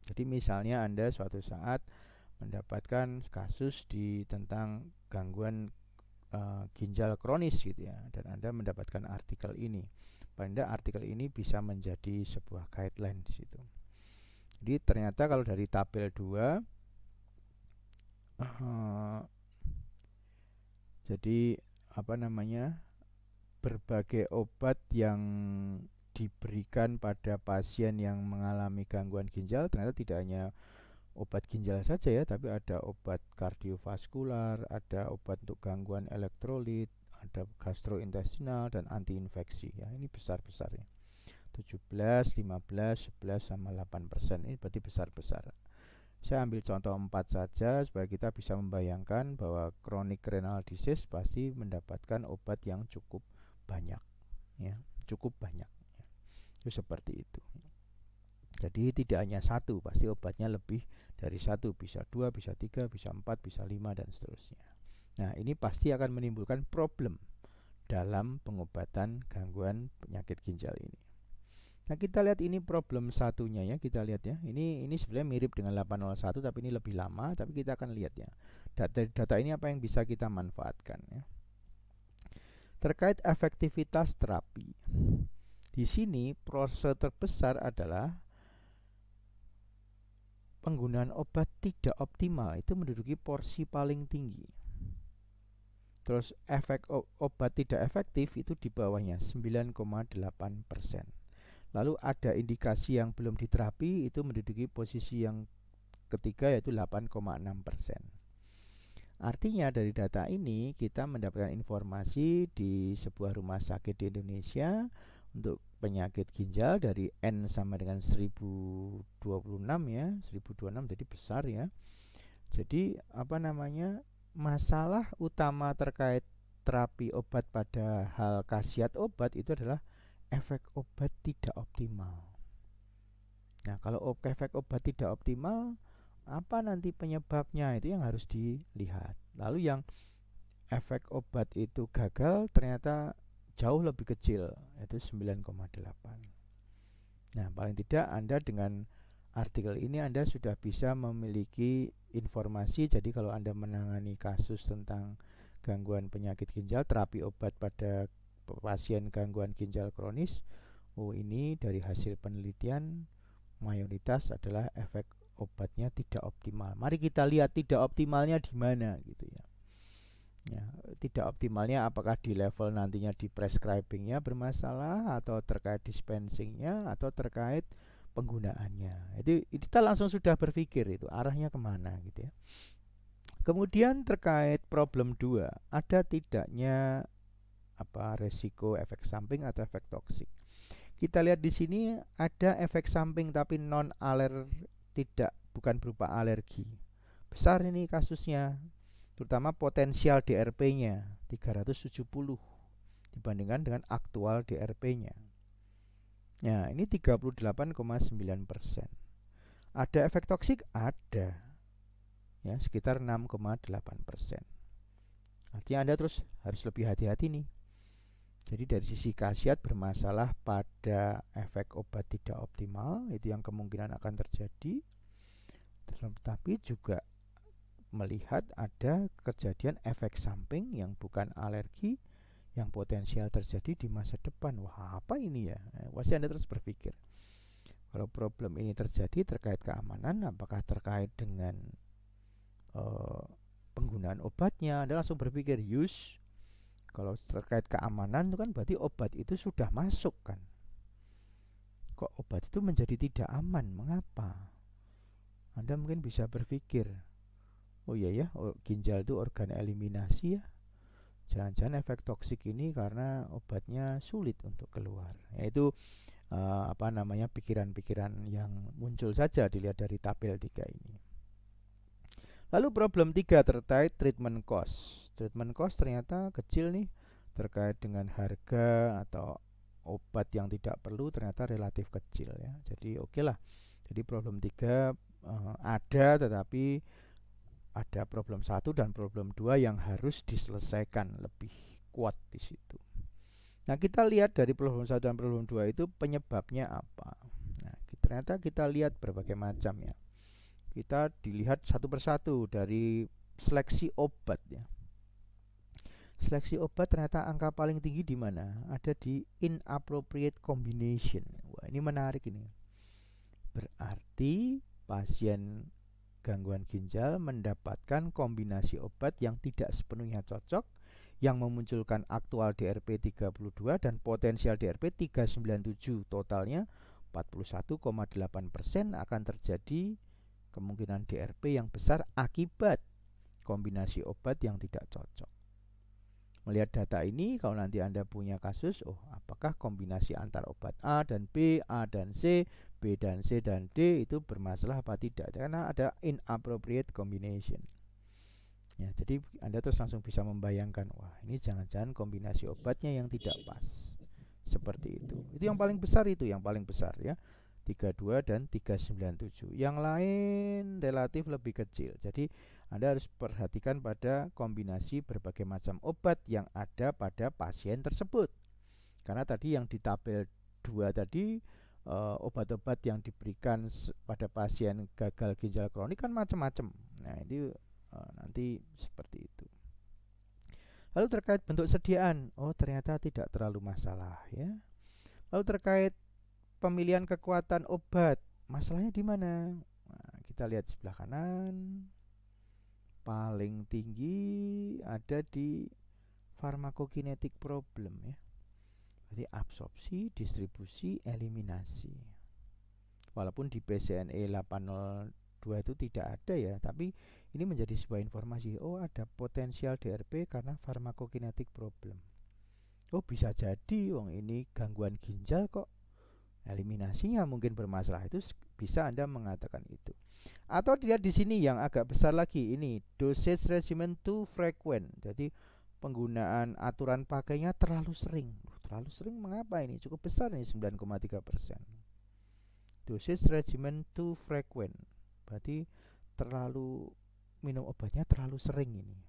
Jadi misalnya Anda suatu saat mendapatkan kasus tentang gangguan ginjal kronis gitu ya, dan Anda mendapatkan artikel ini. Pada artikel ini bisa menjadi sebuah guideline di situ. Jadi ternyata kalau dari tabel 2 jadi apa namanya, berbagai obat yang diberikan pada pasien yang mengalami gangguan ginjal ternyata tidak hanya obat ginjal saja ya, tapi ada obat kardiovaskular, ada obat untuk gangguan elektrolit, ada gastrointestinal dan antiinfeksi ya. Ini besar-besar ya. 17, 15, 11 sama 8%. Ini berarti besar-besar. Saya ambil contoh 4 saja supaya kita bisa membayangkan bahwa chronic renal disease pasti mendapatkan obat yang cukup banyak ya, cukup banyak ya. Itu seperti itu. Jadi tidak hanya satu, pasti obatnya lebih dari satu, bisa dua, bisa tiga, bisa empat, bisa lima dan seterusnya. Nah, ini pasti akan menimbulkan problem dalam pengobatan gangguan penyakit ginjal ini. Nah, kita lihat ini problem satunya ya, kita lihat ya. Ini sebenarnya mirip dengan 801 tapi ini lebih lama, tapi kita akan lihat ya. Data ini apa yang bisa kita manfaatkan ya. Terkait efektivitas terapi. Di sini proses terbesar adalah penggunaan obat tidak optimal, itu menduduki porsi paling tinggi. Terus efek obat tidak efektif itu di bawahnya 9,8%. Lalu ada indikasi yang belum diterapi itu menduduki posisi yang ketiga yaitu 8,6%. Artinya dari data ini kita mendapatkan informasi di sebuah rumah sakit di Indonesia untuk penyakit ginjal dari N sama dengan 1026 ya, 1026 jadi besar ya. Jadi apa namanya, masalah utama terkait terapi obat pada hal khasiat obat itu adalah efek obat tidak optimal. Nah, kalau efek obat tidak optimal, apa nanti penyebabnya itu yang harus dilihat. Lalu yang efek obat itu gagal ternyata jauh lebih kecil, yaitu 9,8. Nah, paling tidak Anda dengan artikel ini Anda sudah bisa memiliki informasi. Jadi kalau Anda menangani kasus tentang gangguan penyakit ginjal, terapi obat pada pasien gangguan ginjal kronis, oh ini dari hasil penelitian mayoritas adalah efek obatnya tidak optimal. Mari kita lihat tidak optimalnya di mana gitu ya. Ya, tidak optimalnya apakah di level nantinya di prescribingnya bermasalah, atau terkait dispensingnya, atau terkait penggunaannya. Itu kita langsung sudah berpikir itu arahnya kemana gitu ya. Kemudian terkait problem 2, ada tidaknya resiko efek samping atau efek toksik. Kita lihat di sini ada efek samping tapi non tidak, bukan berupa alergi. Besar ini kasusnya, terutama potensial DRP-nya 370 dibandingkan dengan aktual DRP-nya. Ya, ini 38,9%. Ada efek toksik? Ada. Ya, sekitar 6,8%. Artinya Anda terus harus lebih hati-hati nih. Jadi dari sisi khasiat bermasalah pada efek obat tidak optimal, itu yang kemungkinan akan terjadi. Tetapi juga melihat ada kejadian efek samping yang bukan alergi yang potensial terjadi di masa depan. Wah, apa ini ya? Pasti Anda terus berpikir. Kalau problem ini terjadi terkait keamanan, apakah terkait dengan penggunaan obatnya, Anda langsung berpikir use. Kalau terkait keamanan itu kan berarti obat itu sudah masuk kan. Kok obat itu menjadi tidak aman? Mengapa? Anda mungkin bisa berpikir, oh iya ya, ginjal itu organ eliminasi ya. Jangan-jangan efek toksik ini karena obatnya sulit untuk keluar. Yaitu pikiran-pikiran yang muncul saja dilihat dari tabel 3 ini. Lalu problem 3 terkait treatment cost. Treatment cost ternyata kecil nih, terkait dengan harga atau obat yang tidak perlu ternyata relatif kecil ya. Jadi oke lah. Jadi problem 3 ada, tetapi ada problem 1 dan problem 2 yang harus diselesaikan lebih kuat di situ. Nah, kita lihat dari problem 1 dan problem 2 itu penyebabnya apa. Nah, ternyata kita lihat berbagai macam ya. Kita dilihat satu persatu dari seleksi obat ya. Seleksi obat ternyata angka paling tinggi di mana? Ada di inappropriate combination. Wah, ini menarik ini. Berarti pasien gangguan ginjal mendapatkan kombinasi obat yang tidak sepenuhnya cocok, yang memunculkan aktual DRP 32 dan potensial DRP 397. Totalnya 41,8% akan terjadi kemungkinan DRP yang besar akibat kombinasi obat yang tidak cocok. Melihat data ini, kalau nanti Anda punya kasus, apakah kombinasi antar obat A dan B, A dan C, B dan C dan D itu bermasalah apa tidak? Karena ada inappropriate combination. Ya, jadi Anda terus langsung bisa membayangkan, wah ini jangan-jangan kombinasi obatnya yang tidak pas. Seperti itu. Itu yang paling besar, itu yang paling besar ya. 32 dan 397. Yang lain relatif lebih kecil. Jadi Anda harus perhatikan pada kombinasi berbagai macam obat yang ada pada pasien tersebut. Karena tadi yang di tabel 2 tadi, obat-obat yang diberikan pada pasien gagal ginjal kronik kan macam-macam. Nah, itu nanti seperti itu. Lalu terkait bentuk sediaan, ternyata tidak terlalu masalah ya. Lalu terkait pemilihan kekuatan obat, masalahnya di mana? Nah, kita lihat sebelah kanan. Paling tinggi ada di pharmacokinetic problem ya. Jadi absorpsi, distribusi, eliminasi. Walaupun di PCNE 802 itu tidak ada ya, tapi ini menjadi sebuah informasi. Ada potensial DRP karena pharmacokinetic problem. Bisa jadi ini gangguan ginjal kok. Eliminasinya mungkin bermasalah, itu bisa Anda mengatakan itu. Atau dilihat di sini yang agak besar lagi, ini dosage regimen too frequent. Jadi penggunaan aturan pakainya terlalu sering. Terlalu sering mengapa ini? Cukup besar ini 9,3%. Dosage regimen too frequent. Berarti terlalu minum obatnya terlalu sering ini.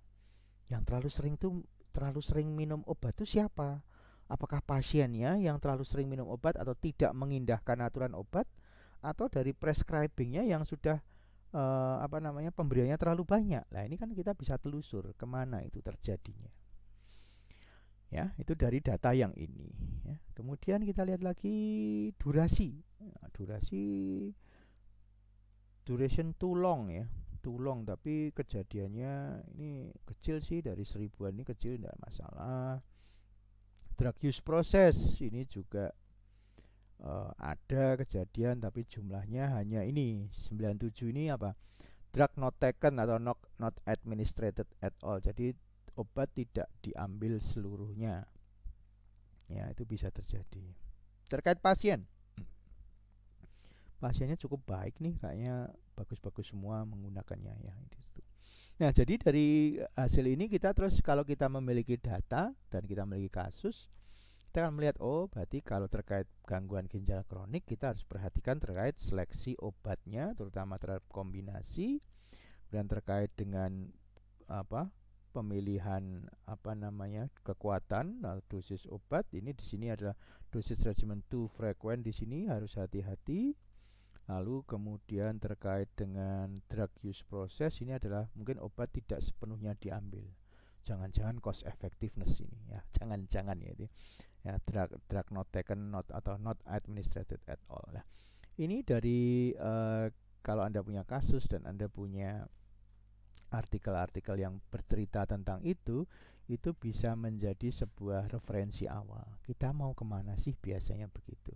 Yang terlalu sering minum obat itu siapa? Apakah pasiennya yang terlalu sering minum obat atau tidak mengindahkan aturan obat, atau dari prescribingnya yang sudah pemberiannya terlalu banyak. Nah, ini kan kita bisa telusur kemana itu terjadinya. Ya, itu dari data yang ini. Ya. Kemudian kita lihat lagi durasi. Nah, duration too long ya, too long, tapi kejadiannya ini kecil sih, dari 1000-an ini kecil, tidak masalah. Drug use process ini juga ada kejadian, tapi jumlahnya hanya ini 97. Ini apa? Drug not taken atau not administrated at all. Jadi obat tidak diambil seluruhnya. Ya, itu bisa terjadi. Terkait pasien, pasiennya cukup baik nih, kayaknya bagus-bagus semua menggunakannya ya itu. Nah, jadi dari hasil ini kita terus, kalau kita memiliki data dan kita memiliki kasus, kita akan melihat, oh berarti kalau terkait gangguan ginjal kronik kita harus perhatikan terkait seleksi obatnya, terutama terhadap kombinasi, dan terkait dengan pemilihan kekuatan dosis obat. Ini di sini adalah dosis regimen too frequent, di sini harus hati-hati. Lalu kemudian terkait dengan drug use process, ini adalah mungkin obat tidak sepenuhnya diambil. Jangan-jangan cost effectiveness ini ya, jangan-jangan ya itu. Ya, drug not taken atau not administrated at all. Nah, ini dari kalau Anda punya kasus dan Anda punya artikel-artikel yang bercerita tentang itu bisa menjadi sebuah referensi awal. Kita mau kemana sih biasanya begitu.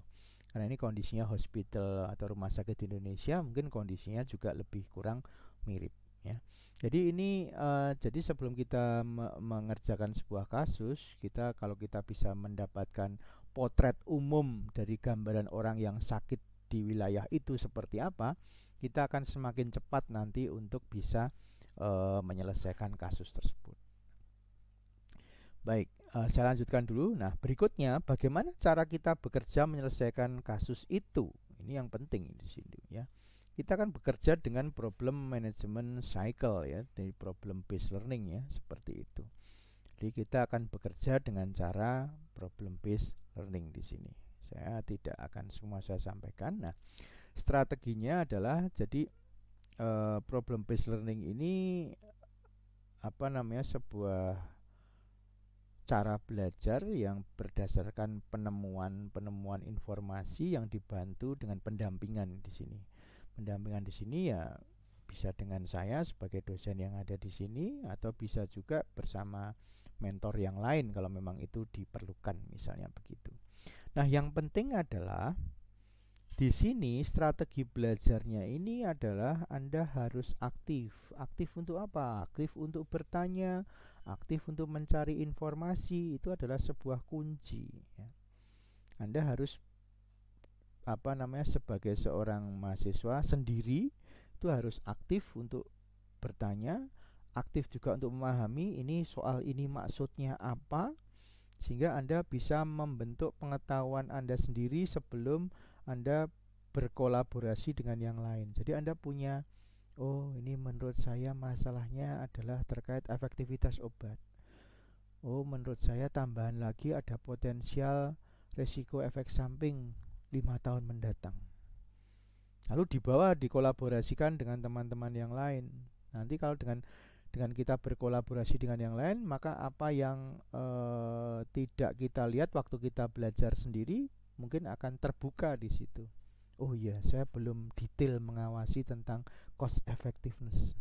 Karena ini kondisinya hospital atau rumah sakit di Indonesia, mungkin kondisinya juga lebih kurang mirip ya. Jadi ini jadi sebelum kita mengerjakan sebuah kasus, kalau kita bisa mendapatkan potret umum dari gambaran orang yang sakit di wilayah itu seperti apa, kita akan semakin cepat nanti untuk bisa menyelesaikan kasus tersebut. Baik, saya lanjutkan dulu. Nah, berikutnya bagaimana cara kita bekerja menyelesaikan kasus itu? Ini yang penting di sini ya. Kita akan bekerja dengan problem management cycle ya, dari problem based learning ya, seperti itu. Jadi kita akan bekerja dengan cara problem based learning di sini. Saya tidak akan semua saya sampaikan. Nah, strateginya adalah, jadi problem based learning ini sebuah cara belajar yang berdasarkan penemuan informasi yang dibantu dengan pendampingan di sini. Pendampingan di sini ya bisa dengan saya sebagai dosen yang ada di sini, atau bisa juga bersama mentor yang lain kalau memang itu diperlukan, misalnya begitu. Nah, yang penting adalah di sini strategi belajarnya ini adalah Anda harus aktif. Aktif untuk apa? Aktif untuk bertanya, aktif untuk mencari informasi. Itu adalah sebuah kunci ya. Anda harus sebagai seorang mahasiswa sendiri itu harus aktif untuk bertanya, aktif juga untuk memahami ini soal ini maksudnya apa, sehingga Anda bisa membentuk pengetahuan Anda sendiri sebelum Anda berkolaborasi dengan yang lain. Jadi Anda punya, oh ini menurut saya masalahnya adalah terkait efektivitas obat. Oh, menurut saya tambahan lagi ada potensial resiko efek samping 5 tahun mendatang. Lalu dikolaborasikan dengan teman-teman yang lain. Nanti kalau dengan kita berkolaborasi dengan yang lain, maka apa yang tidak kita lihat waktu kita belajar sendiri mungkin akan terbuka di situ. Oh iya, saya belum detail mengawasi tentang cost effectiveness.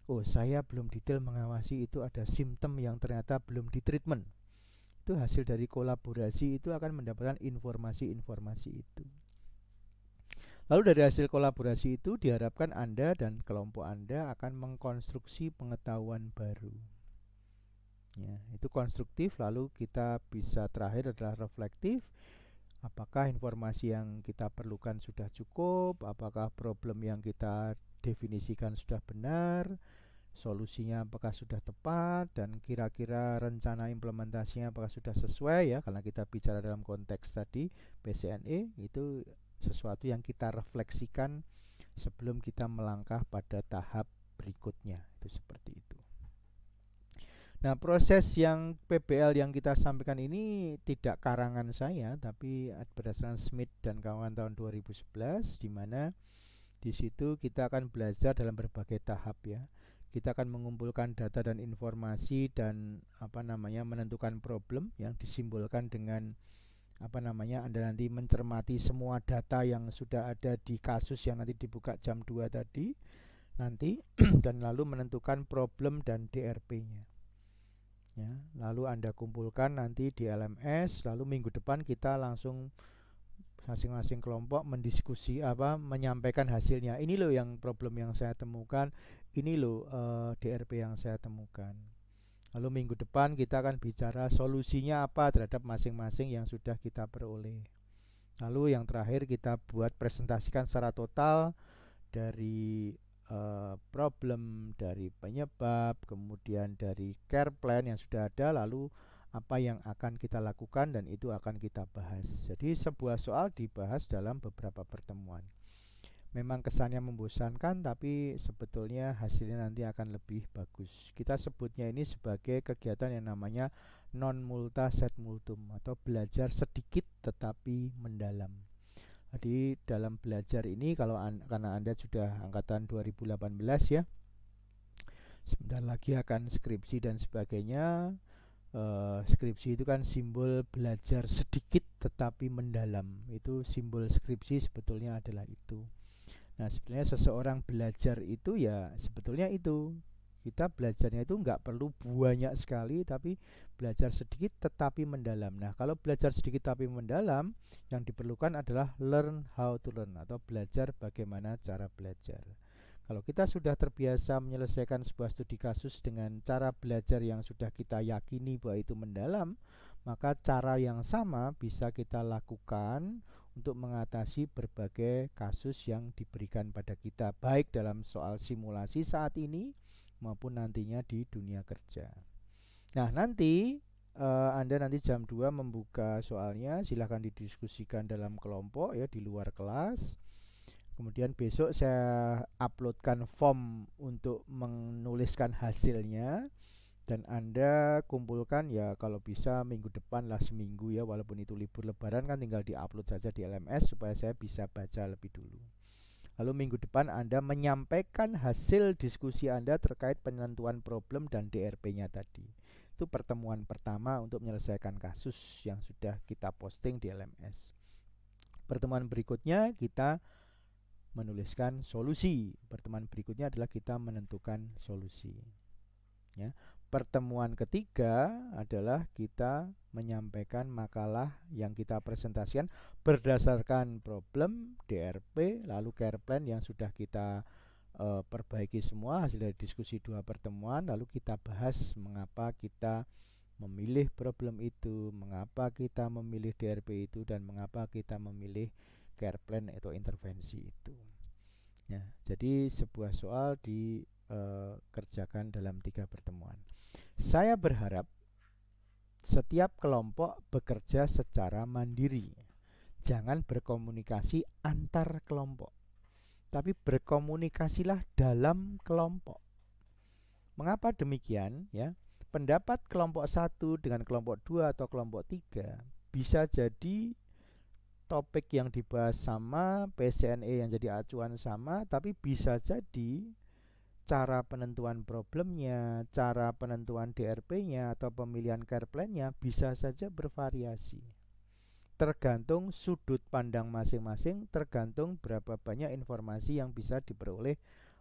Oh, saya belum detail mengawasi itu ada simptom yang ternyata belum ditreatment. Itu hasil dari kolaborasi, itu akan mendapatkan informasi-informasi itu. Lalu dari hasil kolaborasi itu diharapkan Anda dan kelompok Anda akan mengkonstruksi pengetahuan baru. Ya, itu konstruktif. Lalu kita bisa, terakhir adalah reflektif. Apakah informasi yang kita perlukan sudah cukup? Apakah problem yang kita definisikan sudah benar? Solusinya apakah sudah tepat? Dan kira-kira rencana implementasinya apakah sudah sesuai ya? Karena kita bicara dalam konteks tadi PCNE, itu sesuatu yang kita refleksikan sebelum kita melangkah pada tahap berikutnya. Itu seperti itu. Nah, proses yang PBL yang kita sampaikan ini tidak karangan saya, tapi berdasarkan Smith dan kawan tahun 2011, di mana di situ kita akan belajar dalam berbagai tahap ya. Kita akan mengumpulkan data dan informasi dan menentukan problem yang disimbolkan dengan Anda nanti mencermati semua data yang sudah ada di kasus yang nanti dibuka jam 2 tadi nanti dan lalu menentukan problem dan DRP-nya. Ya, lalu Anda kumpulkan nanti di LMS, lalu minggu depan kita langsung masing-masing kelompok menyampaikan hasilnya. Ini loh yang problem yang saya temukan, ini loh DRP yang saya temukan. Lalu minggu depan kita akan bicara solusinya apa terhadap masing-masing yang sudah kita peroleh. Lalu yang terakhir kita buat presentasikan secara total dari problem, dari penyebab, kemudian dari care plan yang sudah ada, lalu apa yang akan kita lakukan dan itu akan kita bahas. Jadi sebuah soal dibahas dalam beberapa pertemuan. Memang kesannya membosankan, tapi sebetulnya hasilnya nanti akan lebih bagus. Kita sebutnya ini sebagai kegiatan yang namanya non multa sed multum atau belajar sedikit tetapi mendalam. Jadi dalam belajar ini karena Anda sudah angkatan 2018 ya, sebentar lagi akan skripsi dan sebagainya. Skripsi itu kan simbol belajar sedikit tetapi mendalam. Itu simbol skripsi sebetulnya adalah itu. Nah, sebenarnya seseorang belajar itu ya sebetulnya itu. Kita belajarnya itu nggak perlu banyak sekali, tapi belajar sedikit tetapi mendalam. Nah, kalau belajar sedikit tapi mendalam, yang diperlukan adalah learn how to learn atau belajar bagaimana cara belajar. Kalau kita sudah terbiasa menyelesaikan sebuah studi kasus dengan cara belajar yang sudah kita yakini bahwa itu mendalam, maka cara yang sama bisa kita lakukan untuk mengatasi berbagai kasus yang diberikan pada kita, baik dalam soal simulasi saat ini maupun nantinya di dunia kerja. Nah, nanti Anda nanti jam 2 membuka soalnya, silahkan didiskusikan dalam kelompok ya di luar kelas. Kemudian besok saya uploadkan form untuk menuliskan hasilnya dan Anda kumpulkan ya kalau bisa minggu depan lah seminggu ya, walaupun itu libur lebaran kan tinggal diupload saja di LMS supaya saya bisa baca lebih dulu. Lalu minggu depan Anda menyampaikan hasil diskusi Anda terkait penentuan problem dan DRP-nya tadi. Itu pertemuan pertama untuk menyelesaikan kasus yang sudah kita posting di LMS. Pertemuan berikutnya kita menuliskan solusi. Pertemuan berikutnya adalah kita menentukan solusi. Ya. Pertemuan ketiga adalah kita menyampaikan makalah yang kita presentasikan berdasarkan problem, DRP, lalu care plan yang sudah kita perbaiki semua hasil dari diskusi 2 pertemuan. Lalu kita bahas mengapa kita memilih problem itu, mengapa kita memilih DRP itu, dan mengapa kita memilih care plan atau intervensi itu. Ya, jadi sebuah soal dikerjakan dalam 3 pertemuan. Saya berharap setiap kelompok bekerja secara mandiri. Jangan berkomunikasi antar kelompok, tapi berkomunikasilah dalam kelompok. Mengapa demikian? Ya, pendapat kelompok 1 dengan kelompok 2 atau kelompok 3 bisa jadi topik yang dibahas sama, PCNE yang jadi acuan sama, tapi bisa jadi cara penentuan problemnya, cara penentuan DRP-nya atau pemilihan care plan-nya bisa saja bervariasi. Tergantung sudut pandang masing-masing, tergantung berapa banyak informasi yang bisa diperoleh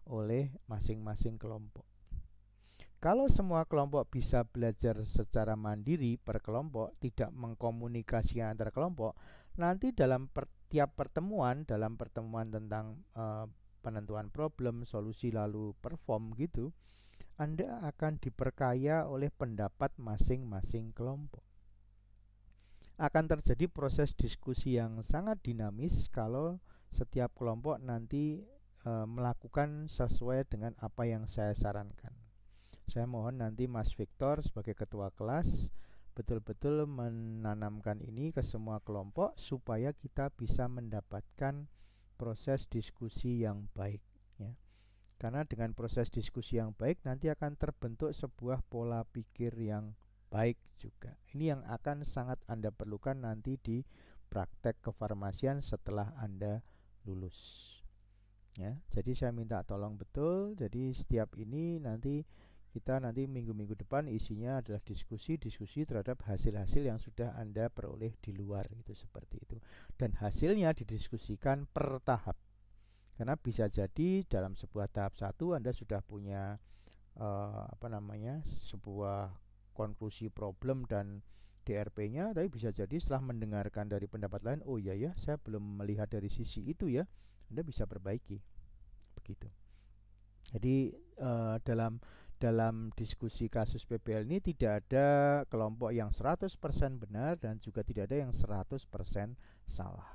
oleh masing-masing kelompok. Kalau semua kelompok bisa belajar secara mandiri per kelompok, tidak mengkomunikasikan antar kelompok, nanti dalam tiap pertemuan, dalam pertemuan tentang penentuan problem, solusi, lalu perform gitu, Anda akan diperkaya oleh pendapat masing-masing kelompok. Akan terjadi proses diskusi yang sangat dinamis kalau setiap kelompok nanti melakukan sesuai dengan apa yang saya sarankan. Saya mohon nanti Mas Victor sebagai ketua kelas betul-betul menanamkan ini ke semua kelompok supaya kita bisa mendapatkan proses diskusi yang baik ya. Karena dengan proses diskusi yang baik nanti akan terbentuk sebuah pola pikir yang baik juga. Ini yang akan sangat Anda perlukan nanti di praktek kefarmasian setelah Anda lulus. Ya, jadi saya minta tolong betul. Jadi setiap ini nanti kita nanti minggu-minggu depan isinya adalah diskusi-diskusi terhadap hasil-hasil yang sudah Anda peroleh di luar, itu seperti itu. Dan hasilnya didiskusikan per tahap. Karena bisa jadi dalam sebuah tahap satu Anda sudah punya sebuah konklusi problem dan DRP-nya, tapi bisa jadi setelah mendengarkan dari pendapat lain, oh iya ya, saya belum melihat dari sisi itu ya, Anda bisa perbaiki. Begitu. Jadi dalam diskusi kasus PPL ini tidak ada kelompok yang 100% benar dan juga tidak ada yang 100% salah.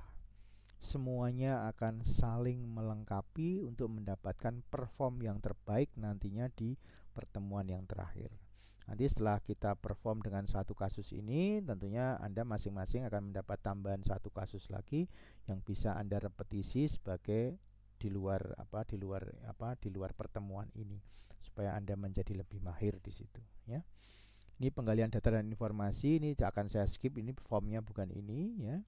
Semuanya akan saling melengkapi untuk mendapatkan perform yang terbaik nantinya di pertemuan yang terakhir. Nanti setelah kita perform dengan satu kasus ini, tentunya Anda masing-masing akan mendapat tambahan satu kasus lagi yang bisa Anda repetisi sebagai di luar pertemuan ini, supaya Anda menjadi lebih mahir di situ, ya. Ini penggalian data dan informasi, ini akan saya skip, ini formnya bukan ini, ya.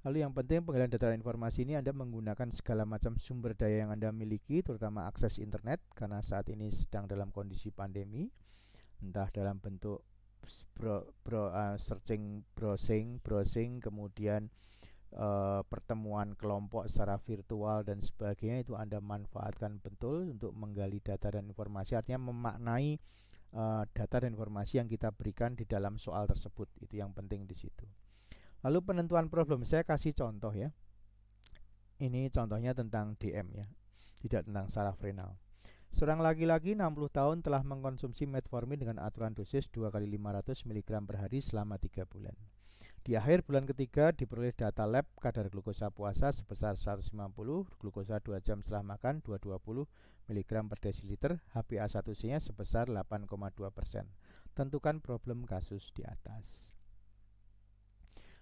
Lalu yang penting penggalian data dan informasi ini Anda menggunakan segala macam sumber daya yang Anda miliki, terutama akses internet, karena saat ini sedang dalam kondisi pandemi, entah dalam bentuk browsing, kemudian pertemuan kelompok secara virtual dan sebagainya, itu Anda manfaatkan betul untuk menggali data dan informasi, artinya memaknai data dan informasi yang kita berikan di dalam soal tersebut, itu yang penting di situ. Lalu penentuan problem, saya kasih contoh ya. Ini contohnya tentang DM ya, tidak tentang saraf renal. Seorang laki-laki 60 tahun telah mengkonsumsi metformin dengan aturan dosis 2 kali 500 mg per hari selama 3 bulan. Di akhir bulan ketiga diperoleh data lab kadar glukosa puasa sebesar 150, glukosa 2 jam setelah makan 220 mg per desiliter, HbA1c-nya sebesar 8,2%. Tentukan problem kasus di atas.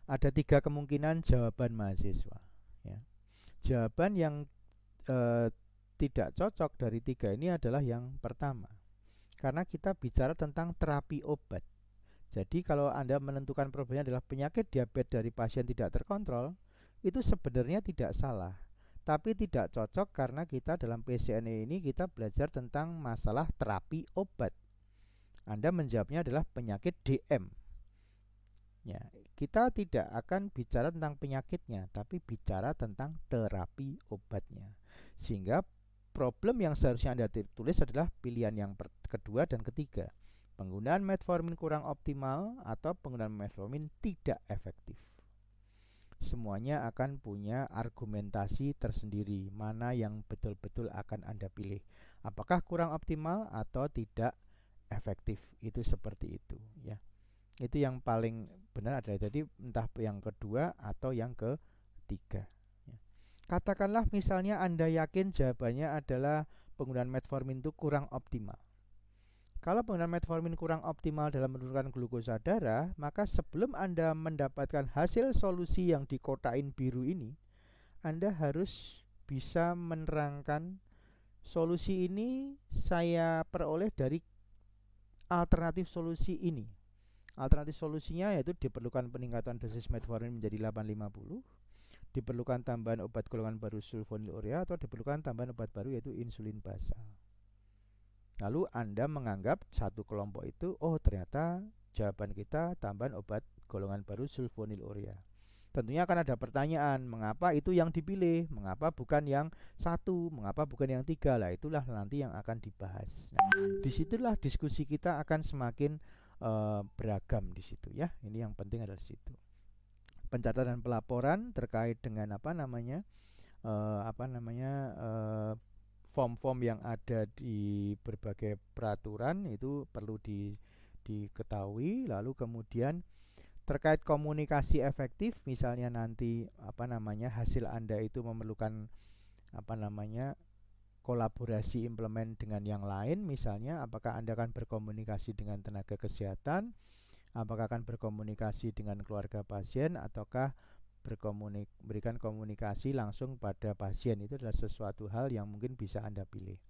Ada 3 kemungkinan jawaban mahasiswa, ya. Jawaban yang tidak cocok dari 3 ini adalah yang pertama, karena kita bicara tentang terapi obat. Jadi kalau Anda menentukan problemnya adalah penyakit diabetes dari pasien tidak terkontrol, itu sebenarnya tidak salah, tapi tidak cocok karena kita dalam PCNE ini kita belajar tentang masalah terapi obat. Anda menjawabnya adalah penyakit DM. Ya, kita tidak akan bicara tentang penyakitnya, tapi bicara tentang terapi obatnya. Sehingga problem yang seharusnya Anda tulis adalah pilihan yang kedua dan ketiga. Penggunaan metformin kurang optimal atau penggunaan metformin tidak efektif. Semuanya akan punya argumentasi tersendiri, mana yang betul-betul akan Anda pilih. Apakah kurang optimal atau tidak efektif, itu seperti itu, ya. Itu yang paling benar adalah jadi entah yang kedua atau yang ketiga, ya. Katakanlah misalnya Anda yakin jawabannya adalah penggunaan metformin itu kurang optimal. Kalau penggunaan metformin kurang optimal dalam menurunkan glukosa darah, maka sebelum Anda mendapatkan hasil solusi yang di kotain biru ini, Anda harus bisa menerangkan solusi ini saya peroleh dari alternatif solusi ini. Alternatif solusinya yaitu diperlukan peningkatan dosis metformin menjadi 850, diperlukan tambahan obat golongan baru sulfonylurea, atau diperlukan tambahan obat baru yaitu insulin basal. Lalu Anda menganggap satu kelompok itu, oh ternyata jawaban kita tambahan obat golongan baru sulfonylurea. Tentunya akan ada pertanyaan, mengapa itu yang dipilih, mengapa bukan yang satu, mengapa bukan yang tiga, lah itulah nanti yang akan dibahas. Nah, disitulah diskusi kita akan semakin beragam di situ, ya. Ini yang penting adalah di situ. Pencatatan pelaporan terkait dengan form-form yang ada di berbagai peraturan itu perlu diketahui. Lalu kemudian terkait komunikasi efektif, misalnya nanti hasil Anda itu memerlukan kolaborasi implement dengan yang lain, misalnya apakah Anda akan berkomunikasi dengan tenaga kesehatan, apakah akan berkomunikasi dengan keluarga pasien, ataukah berikan komunikasi langsung pada pasien. Itu adalah sesuatu hal yang mungkin bisa Anda pilih.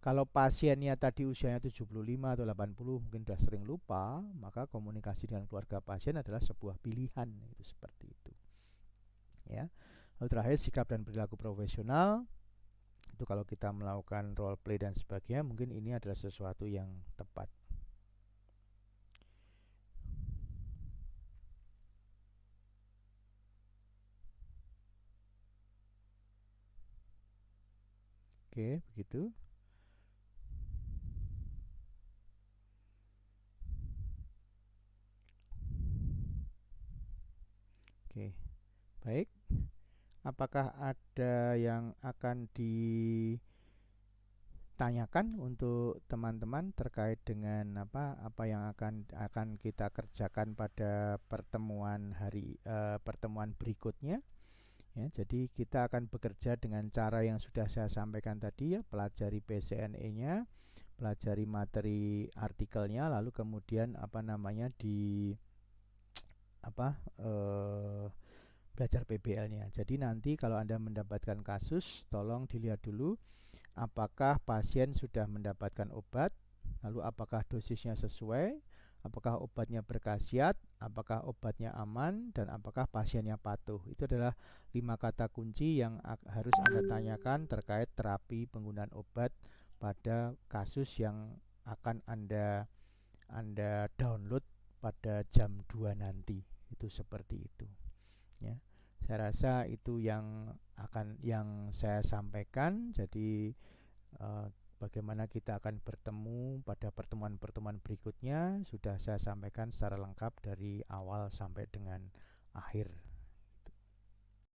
Kalau pasiennya tadi usianya 75 atau 80 mungkin sudah sering lupa, maka komunikasi dengan keluarga pasien adalah sebuah pilihan, itu seperti itu. Ya. Lalu terakhir sikap dan perilaku profesional. Itu kalau kita melakukan role play dan sebagainya, mungkin ini adalah sesuatu yang tepat. Oke, begitu. Oke, baik. Apakah ada yang akan ditanyakan untuk teman-teman terkait dengan apa yang akan kita kerjakan pada pertemuan berikutnya? Ya, jadi kita akan bekerja dengan cara yang sudah saya sampaikan tadi, ya, pelajari PCNE-nya, pelajari materi artikelnya, lalu kemudian belajar PBL-nya. Jadi nanti kalau Anda mendapatkan kasus, tolong dilihat dulu apakah pasien sudah mendapatkan obat, lalu apakah dosisnya sesuai, apakah obatnya berkhasiat, apakah obatnya aman, dan apakah pasiennya patuh. Itu adalah 5 kata kunci yang harus Anda tanyakan terkait terapi penggunaan obat pada kasus yang akan Anda download pada jam 2 nanti. Itu seperti itu. Ya. Saya rasa itu yang saya sampaikan. Jadi bagaimana kita akan bertemu pada pertemuan-pertemuan berikutnya sudah saya sampaikan secara lengkap dari awal sampai dengan akhir.